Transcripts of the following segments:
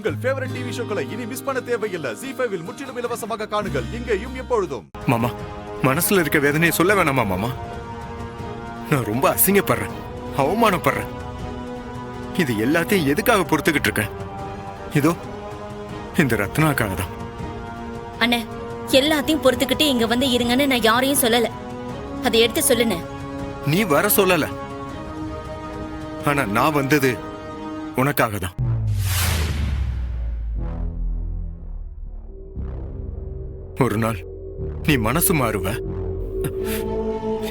உங்கள் favourite TV ஷோக்களை இனி miss பண்ண தேவையில்லை. ZEE5 இல் முற்றிலும் இலவசமாக காணுங்கள். இங்கேயும் எப்பொழுதும். மாமா, மனசுல இருக்க வேதனையை சொல்ல வேணாமா மாமா? நான் ரொம்ப அசிங்கப்படுறேன், அவமானப்படுறேன். இது எல்லாத்தையும் எதுக்காக பொறுத்துக்கிட்டு இருக்கேன்? இதோ இந்த ரத்னாக்காக தான். அண்ணே, எல்லாத்தையும் பொறுத்துக்கிட்டு இங்க வந்து இருங்கன்னு நான் யாரையும் சொல்லல. அதை எடுத்து சொல்லுன. நீ வர சொல்லல, ஆனா நான் வந்தது உனக்காக தான். ஒரு நாள் நீ மனசு மாறுவ,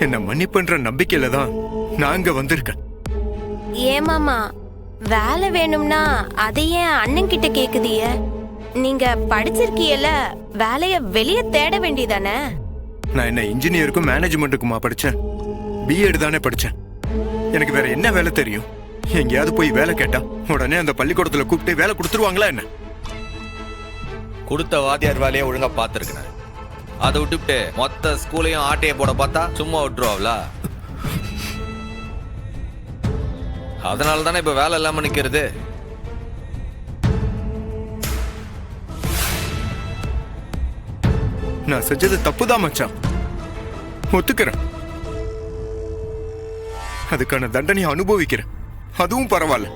என்ன மன்னிப்புன்ற நம்பிக்கையில தான் நான் இங்க வந்திருக்கேன். ஏமாமா, வேலை வேணும்னா அதையே அண்ணன் கிட்ட கேக்குதிய? நீங்க படிச்சிருக்கீல, வேலைய வெளியே தேட வேண்டியதானே? நான் என்ன இன்ஜினியருக்கும் மேனேஜ்மெண்ட்டுக்குமா படிச்சேன்? பிஎட் தானே படிச்சேன். எனக்கு வேற என்ன வேலை தெரியும்? எங்கேயாவது போய் வேலை கேட்டா உடனே அந்த பள்ளிக்கூடத்துல கூப்பிட்டு வேலை கொடுத்துருவாங்களா என்ன? கொடுத்த வாத்தியார் வேலையை ஒழுங்கா பாத்துருக்கேன். அதை விட்டுவிட்டு மொத்த ஸ்கூலையும் ஆட்டையை போட பார்த்தா சும்மா விட்டுருவாங்களா? அதனால தானே இப்ப வேலை இல்லாம நிக்கிறது. நான் செஞ்சது தப்புதான் மச்சான், ஒத்துக்கிறேன். அதுக்கான தண்டனையை அனுபவிக்கிறேன், அதுவும் பரவாயில்ல.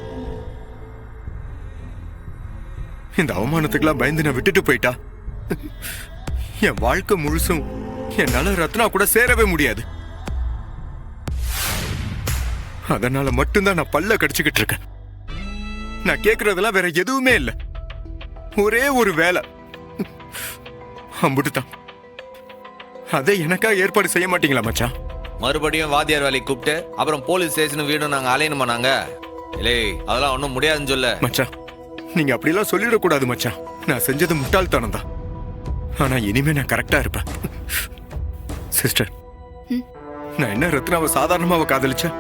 இந்த அவமானத்துக்கெல்லாம் பயந்து நான் விட்டுட்டு போயிட்டா என் வாழ்க்கை முழுசும் என்னால ரத்னா கூட சேரவே முடியாது. அதனால மட்டும்தான் நான் பல்ல கடிச்சுக்கிட்டு இருக்கேன். நான் கேட்கறதெல்லாம் வேற எதுவுமே இல்லை, ஒரே ஒரு வேலை, அம்புட்டுதான். அதை எனக்கா ஏற்பாடு செய்ய மாட்டீங்களா மச்சான்? மறுபடியும் வாத்தியார் வேலையை கூப்பிட்டு அப்புறம் போலீஸ் ஸ்டேஷன் வீடும் நாங்க அலையணுமா? நாங்க இல்லை, அதெல்லாம் ஒன்றும் முடியாதுன்னு சொல்ல. மச்சான், நீங்க அப்படிலாம் சொல்லிடக்கூடாது மச்சான். நான் செஞ்சது முட்டாள்தனம் தான், ஆனா இனிமே நான் கரெக்டா இருப்பேன். சிஸ்டர், நான் என்ன ரத்னாவை சாதாரணமாவை காதலிச்சேன்?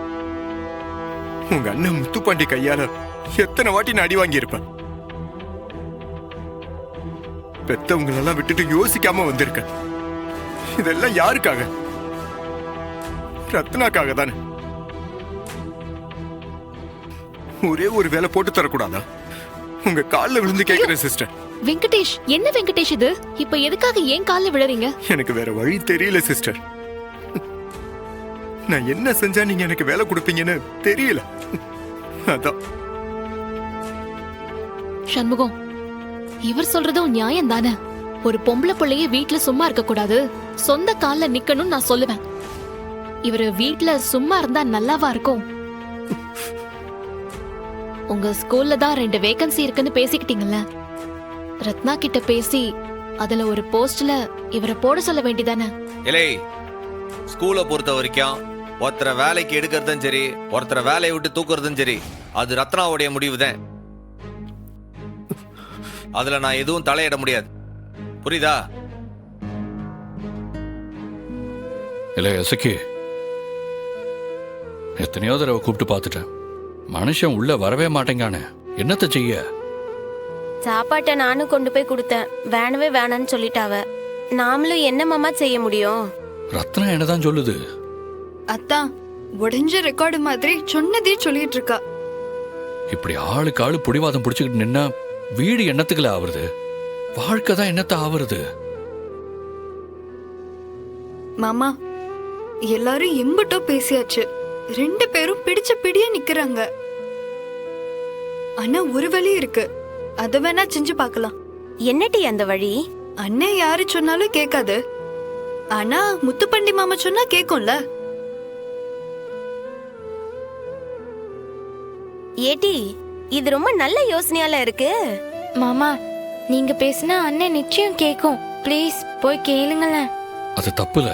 உங்க அண்ணன் முத்துப்பாண்டி கையால எத்தனை வாட்டி நான் அடி வாங்கி இருப்பேன். பெத்தவங்களெல்லாம் விட்டுட்டு யோசிக்காம வந்திருக்கேன். இதெல்லாம் யாருக்காக? ரத்னாக்காக தானே. ஒரே ஒரு வேலை போட்டு தரக்கூடாதா? உங்க கால்ல விழுந்து கேக்குறேன் சிஸ்டர். வெங்கடேஷ், என்ன வெங்கடேஷ் இது? இப்ப எதுக்காக ஏன் கால்ல விழுறீங்க? எனக்கு வேற வழி தெரியல சிஸ்டர். நான் என்ன செஞ்சா நீங்க எனக்கு வேலை கொடுப்பீங்கன்னு தெரியல, அதான். சண்முகம், இவர் சொல்றதும் நியாயம் தானே. ஒரு பொம்பளை பிள்ளைய வீட்டுல சும்மா இருக்க கூடாது, சொந்த கால்ல நிக்கணும்னு நான் சொல்லுவேன். இவரு வீட்டுல சும்மா இருந்தா நல்லாவா இருக்கும்? உங்க ஸ்கூல்ல தான் 2 வேகன்சி இருக்குன்னு பேசிக்கிட்டீங்கல்ல, ரத்னா கிட்ட பேசி அதுல ஒரு போஸ்ட்ல இவரை போட சொல்ல வேண்டியதானே? இல்லை, ஸ்கூலை பொறுத்த வரைக்கும் ஒருத்தரை வேலைக்கு எடுக்கிறதும் சரி, ஒருத்தரை வேலையை விட்டு தூக்குறதும் சரி, அது ரத்னாவுடைய முடிவு தான். அதுல நான் எதுவும் தலையிட முடியாது, புரியுதா? இல்லை எசக்கி, எத்தனையோ தடவை கூப்பிட்டு பார்த்துட்டேன், மனுஷன் உள்ள வரவே மாட்டேங்கானே. என்னத்த செய்ய? சாப்பாட்டை நானும் கொண்டு போய் கொடுத்தேன், வேணவே வேணான்னு சொல்லிட்டாவ. நாமளும் என்ன மாமா செய்ய முடியும்? ரத்னா என்னதான் சொல்லுது? அத்தா, உடைஞ்ச ரெக்கார்டு மாதிரி சொன்னதே சொல்லிட்டு இருக்கா. இப்படி ஆளுக்கு ஆளு புடிவாதம் பிடிச்சுக்கிட்டு நின்னா வீடு என்னத்துக்குல ஆவறது? வாழ்க்கை தான் என்னத்த ஆவறது? மாமா, எல்லாரும் எம்பிட்டோ பேசியாச்சு, 2 பேரும் பிடிச்ச பிடிய நிக்கிறாங்க. ஆனா ஒரு வழி இருக்கு, அத வேணா செஞ்சு பார்க்கலாம். என்னடி அந்த வழி? அண்ணன் யாரு சொன்னாலும் கேட்காது, ஆனா முத்துப்பண்டி மாமா சொன்னா கேக்கும்ல. ஏடி, இது ரொம்ப நல்ல யோசனையால இருக்கு. மாமா, நீங்க பேசினா அண்ணன் நிச்சயம் கேக்கும். ப்ளீஸ் போய் கேளுங்களேன். அது தப்புல,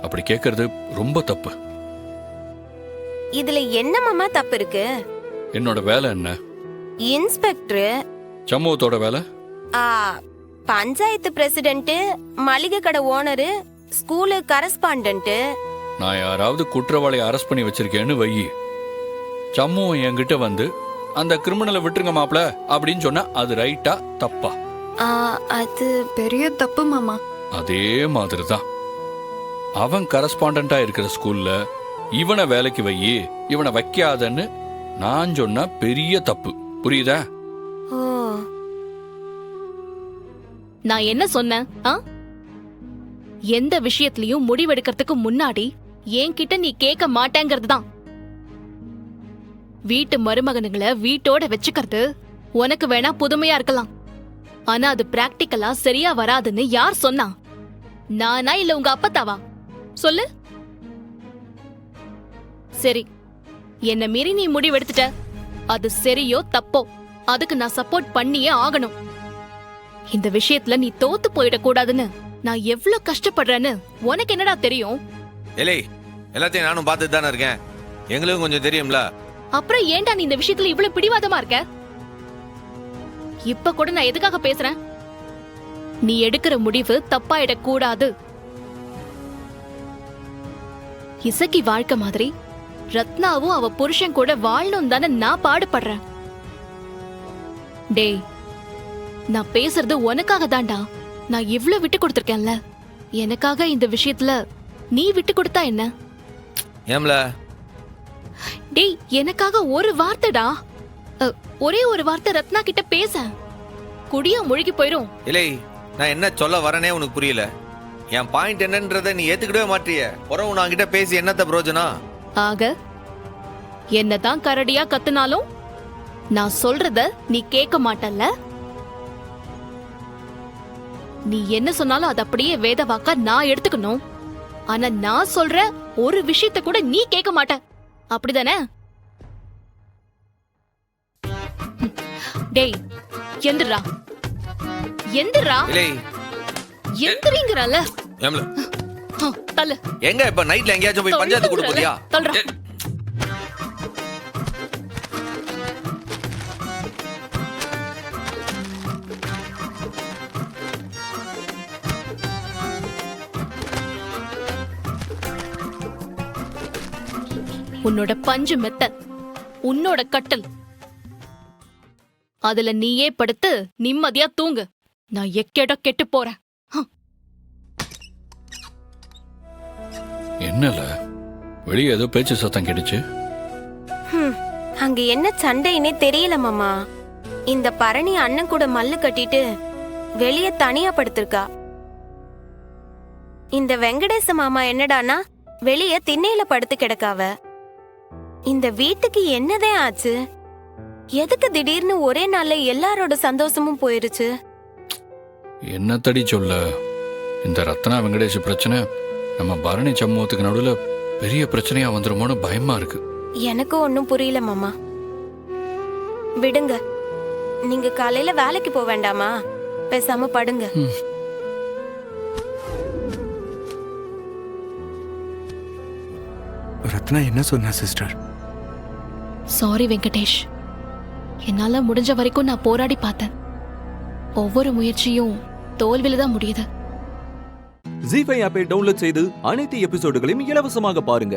அப்படி கேட்கறது ரொம்ப தப்பு. இதுல என்ன மாமா தப்பு இருக்கு? என்னோட வேலை என்ன? இன்ஸ்பெக்டர். சமூகத்தோட வேலை பஞ்சாயத்து பிரசிடென்ட், மளிகை கடை ஓனரு, ஸ்கூலு கரஸ்பாண்டன்ட். நான் யாராவது குற்றவாளியை அரெஸ்ட் பண்ணி வச்சிருக்கேன்னு வை, சமூகம் என்கிட்ட வந்து அந்த கிரிமினலை விட்டுருங்க மாப்ள அப்படின்னு சொன்னா அது ரைட்டா தப்பா? அது பெரிய தப்பு மாமா. அதே மாதிரிதான் அவன் கரஸ்பாண்டண்டா இருக்கிற ஸ்கூல்ல இவனை வேலைக்கு வை, இவனை வைக்காதன்னு நான் சொன்னா பெரிய தப்பு, புரியுதா? ஓ, நான் என்ன சொன்னேன்? எந்த விஷயத்திலயும் முடிவெடுக்கிறதுக்கு முன்னாடி என்கிட்ட நீ கேட்க மாட்டேங்கிறது தான். வீட்டு மருமகனுங்களை வீட்டோட வச்சுக்கிறது உனக்கு வேணா புதுமையா இருக்கலாம். ஆனா அது பிராக்டிக்கலா சரியா வராதுன்னு யார் சொன்னா? நானா இல்ல உங்க அப்பத்தாவா? சொல்லு. சரி, என்ன மீறி நீ முடிவெடுத்துட்ட. அது சரியோ தப்போ அதுக்கு நான் சப்போர்ட் பண்ணியே ஆகணும். இந்த விஷயத்துல நீ தோத்து போயிடக்கூடாதுன்னு நான் எவ்வளவு கஷ்டப்படுறேன்னு உனக்கு என்னடா தெரியும்? ஏலே, எல்லாத்தையும் நானும் பார்த்துட்டு தானே இருக்கேன். எங்களுக்கும் கொஞ்சம் தெரியும்ல. அப்புறம் ஏன்டா நீ இந்த விஷயத்துல இவ்வளவு பிடிவாதமா இருக்க? இப்ப கூட நான் எதுக்காக பேசுறேன்? நீ எடுக்கிற முடிவு தப்பாயிடக்கூடாது. இசக்கி வாழ்க்கை மாதிரி ரத்னாவும் அவ புருஷன் கூட வாழணும் தானே நான் பாடுபடுறேன். டேய், நான் பேசுறது உனக்காக தான்டா. நான் இவ்ளோ விட்டு கொடுத்திருக்கேன்ல. எனக்காக இந்த விஷயத்துல நீ விட்டு கொடுத்தா என்ன? ஏம்ல? டேய், எனக்காக ஒரு வார்த்தைடா, ஒரே ஒரு வார்த்தை ரத்னா கிட்ட பேச. குடியா முழுகி போயிரும். இல்லை, நான் என்ன சொல்ல வரனே உனக்கு புரியல. என் பாயிண்ட் என்னன்றதை நீ ஏத்துக்கிடவே மாட்டிய. உறவு நான் கிட்ட பேசி என்னத்த பிரயோஜனம்? ஆக என்னதான் கரடியா கத்துனாலும் நான் சொல்றத நீ கேட்க மாட்டல்ல. நீ என்ன சொன்னாலும் அது அப்படியே வேத வாக்கா நான் எடுத்துக்கணும். ஆனா நான் சொல்ற ஒரு விஷயத்த கூட நீ கேட்க மாட்ட, அப்படிதானே? டேய், எந்திரா எந்திரா. இல்லை, எந்திரிங்கறல. ஏம்ல? தள்ளு. எங்க இப்ப நைட்ல எங்கேயாச்சும் போய் பஞ்சாயத்து கூட போறியா? தள்ளுடா. உன்னோட பஞ்சு மெத்த, உன்னோட கட்டல், அதுல நீயே படுத்து நிம்மதியா தூங்கு. நான் எக்கேட கெட்டு போறேன். என்னல வெளியே ஏதோ பேச்சு சத்தம் கேட்டுச்சு? அங்க என்ன சண்டைன்னே தெரியல மாமா. இந்த பரணி அண்ணன் கூட மல்லு கட்டிட்டு வெளிய தனியா படுத்திருக்கா. இந்த வெங்கடேச மாமா என்னடானா வெளிய திண்ணையில படுத்து கிடக்காவ. இந்த வீட்டுக்கு என்னதே ஆச்சு? எதுக்கு திடீர்னு ஒரே நாள்ல எல்லாரோட சந்தோஷமும் போயிருச்சு? என்ன தடி சொல்ல, இந்த ரத்னா வெங்கடேஷ் பிரச்சனை நம்ம பரணி சமூகத்துக்கு நடுவுல பெரிய பிரச்சனையா வந்துருமோன்னு பயமா இருக்கு. எனக்கு ஒன்னும் புரியல மாமா. விடுங்க, நீங்க காலையில வேலைக்கு போக வேண்டாமா? பேசாம படுங்க. ரத்னா என்ன சொன்னா சிஸ்டர்? சாரி வெங்கடேஷ், என்னால முடிஞ்ச வரைக்கும் நான் போராடி பார்த்தேன். ஒவ்வொரு முயற்சியும் தோல்வியில தான் முடியுது. ஜீ5 ஆப்பை டவுன்லோட் செய்து அனைத்து எபிசோடுகளையும் இலவசமாக பாருங்க.